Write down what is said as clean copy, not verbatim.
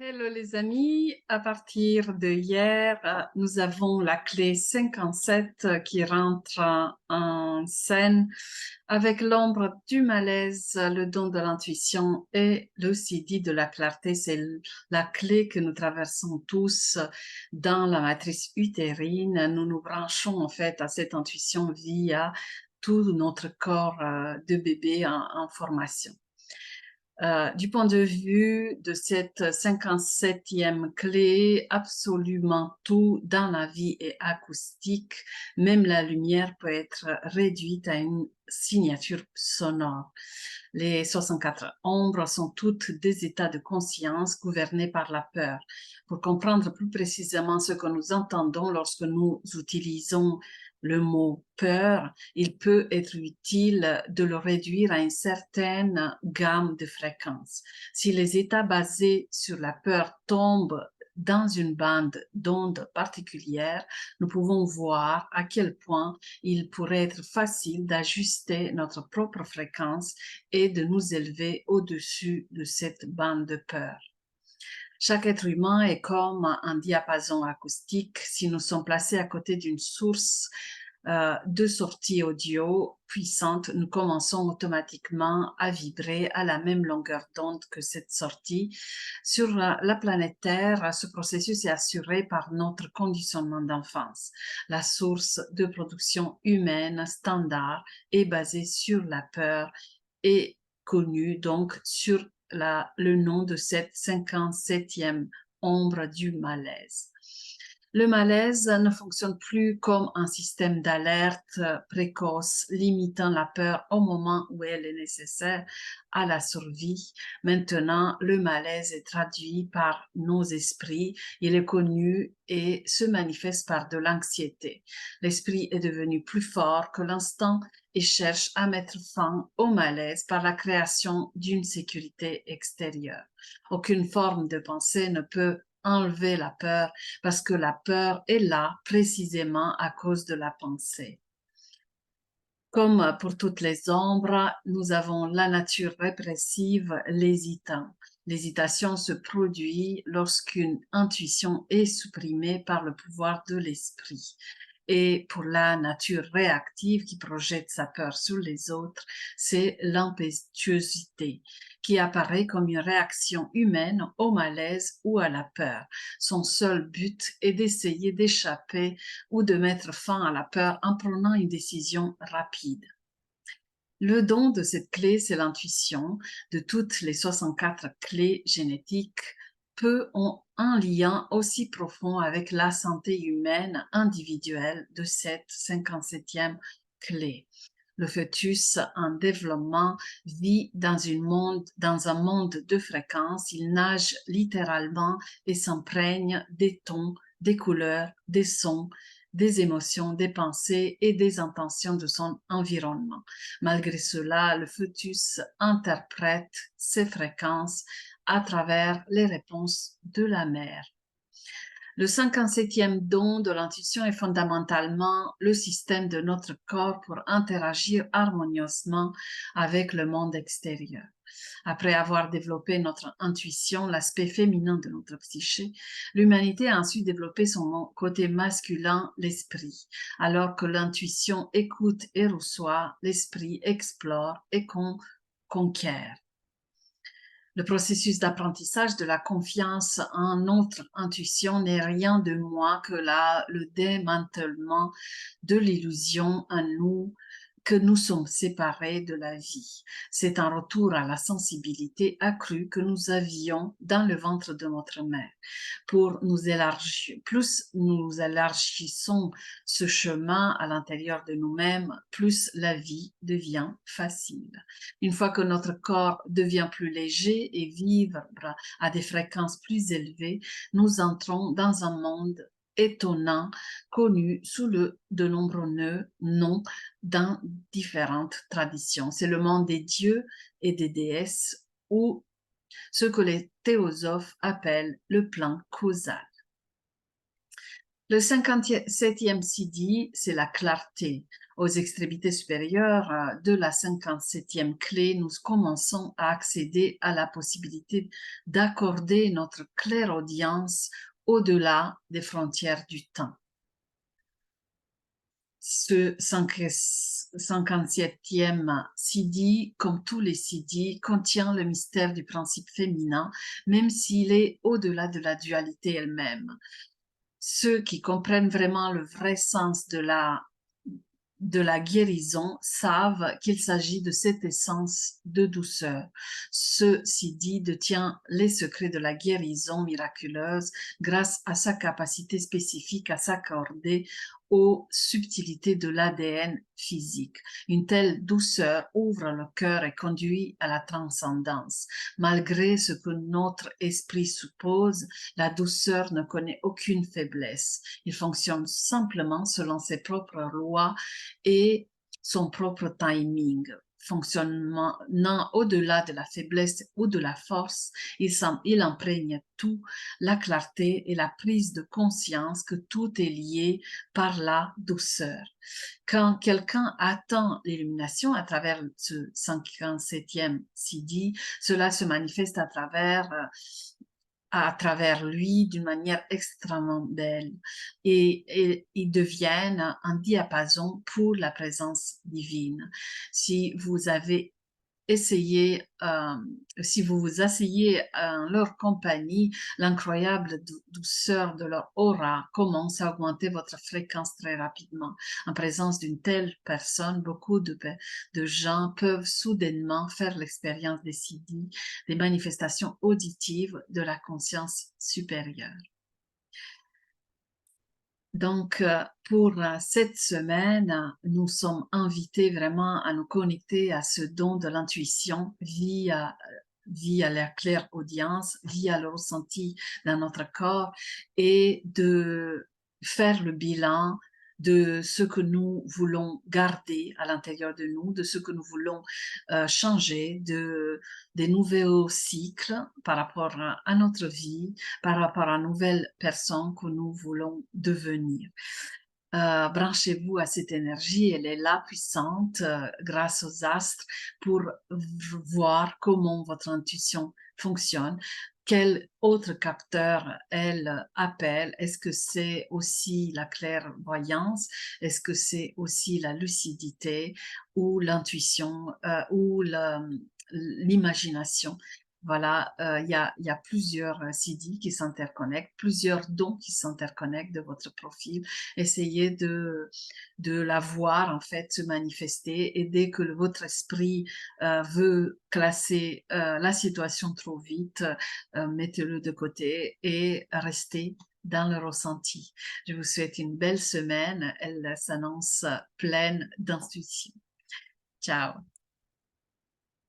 Hello les amis, à partir de hier, nous avons la clé 57 qui rentre en scène avec l'ombre du malaise, le don de l'intuition et le CD de la clarté. C'est la clé que nous traversons tous dans la matrice utérine. Nous nous branchons en fait à cette intuition via tout notre corps de bébé en formation. Du point de vue de cette 57e clé, absolument tout dans la vie est acoustique. Même la lumière peut être réduite à une signature sonore. Les 64 ombres sont toutes des états de conscience gouvernés par la peur. Pour comprendre plus précisément ce que nous entendons lorsque nous utilisons le mot peur, il peut être utile de le réduire à une certaine gamme de fréquences. Si les états basés sur la peur tombent dans une bande d'ondes particulière, nous pouvons voir à quel point il pourrait être facile d'ajuster notre propre fréquence et de nous élever au-dessus de cette bande de peur. Chaque être humain est comme un diapason acoustique. Si nous sommes placés à côté d'une source de sortie audio puissante, nous commençons automatiquement à vibrer à la même longueur d'onde que cette sortie. Sur la planète Terre, ce processus est assuré par notre conditionnement d'enfance. La source de production humaine standard est basée sur la peur et connue donc sur le nom de cette 57e ombre du malaise. Le malaise ne fonctionne plus comme un système d'alerte précoce limitant la peur au moment où elle est nécessaire à la survie. Maintenant, le malaise est traduit par nos esprits. Il est connu et se manifeste par de l'anxiété. L'esprit est devenu plus fort que l'instant et cherche à mettre fin au malaise par la création d'une sécurité extérieure. Aucune forme de pensée ne peut enlever la peur parce que la peur est là précisément à cause de la pensée. Comme pour toutes les ombres, nous avons la nature répressive, l'hésitant. L'hésitation se produit lorsqu'une intuition est supprimée par le pouvoir de l'esprit. Et pour la nature réactive qui projette sa peur sur les autres, c'est l'impétuosité qui apparaît comme une réaction humaine au malaise ou à la peur. Son seul but est d'essayer d'échapper ou de mettre fin à la peur en prenant une décision rapide. Le don de cette clé, c'est l'intuition. De toutes les 64 clés génétiques, peu ont un lien aussi profond avec la santé humaine individuelle de cette 57e clé. Le fœtus en développement vit dans un monde de fréquences. Il nage littéralement et s'imprègne des tons, des couleurs, des sons, des émotions, des pensées et des intentions de son environnement. Malgré cela, le fœtus interprète ces fréquences à travers les réponses de la mère. Le 57e don de l'intuition est fondamentalement le système de notre corps pour interagir harmonieusement avec le monde extérieur. Après avoir développé notre intuition, l'aspect féminin de notre psyché, l'humanité a ensuite développé son côté masculin, l'esprit. Alors que l'intuition écoute et reçoit, l'esprit explore et conquiert. Le processus d'apprentissage de la confiance en notre intuition n'est rien de moins que le démantèlement de l'illusion en nous que nous sommes séparés de la vie. C'est un retour à la sensibilité accrue que nous avions dans le ventre de notre mère. Pour nous élargir, plus nous élargissons ce chemin à l'intérieur de nous-mêmes, plus la vie devient facile. Une fois que notre corps devient plus léger et vibre à des fréquences plus élevées, nous entrons dans un monde étonnant, connu sous de nombreux noms dans différentes traditions. C'est le monde des dieux et des déesses ou ce que les théosophes appellent le plan causal. Le 57e CD, c'est la clarté. Aux extrémités supérieures de la 57e clé, nous commençons à accéder à la possibilité d'accorder notre clairaudience au-delà des frontières du temps. Ce 57e CD, comme tous les CD, contient le mystère du principe féminin, même s'il est au-delà de la dualité elle-même. Ceux qui comprennent vraiment le vrai sens de la guérison savent qu'il s'agit de cette essence de douceur. Ce CD détient les secrets de la guérison miraculeuse grâce à sa capacité spécifique à s'accorder aux subtilités de l'ADN physique. Une telle douceur ouvre le cœur et conduit à la transcendance. Malgré ce que notre esprit suppose, la douceur ne connaît aucune faiblesse. Il fonctionne simplement selon ses propres lois et son propre timing. Fonctionnant au-delà de la faiblesse ou de la force, il imprègne tout, la clarté et la prise de conscience que tout est lié par la douceur. Quand quelqu'un atteint l'illumination à travers ce 57e CD, cela se manifeste à travers lui d'une manière extrêmement belle et ils deviennent un diapason pour la présence divine. Si vous avez essayé, si vous vous asseyez en leur compagnie, l'incroyable douceur de leur aura commence à augmenter votre fréquence très rapidement. En présence d'une telle personne, beaucoup de gens peuvent soudainement faire l'expérience des CD, des manifestations auditives de la conscience supérieure. Donc, pour cette semaine, nous sommes invités vraiment à nous connecter à ce don de l'intuition via la claire audience, via le ressenti dans notre corps et de faire le bilan de ce que nous voulons garder à l'intérieur de nous, de ce que nous voulons changer, des nouveaux cycles par rapport à notre vie, par rapport à nouvelles personnes que nous voulons devenir. Branchez-vous à cette énergie, elle est là puissante grâce aux astres pour voir comment votre intuition fonctionne. Quel autre capteur elle appelle? Est-ce que c'est aussi la clairvoyance? Est-ce que c'est aussi la lucidité ou l'intuition ou l'imagination? Voilà, il y a plusieurs CD qui s'interconnectent, plusieurs dons qui s'interconnectent de votre profil. Essayez de la voir en fait se manifester et dès que votre esprit veut classer la situation trop vite, mettez-le de côté et restez dans le ressenti. Je vous souhaite une belle semaine. Elle s'annonce pleine d'intuition. Ciao.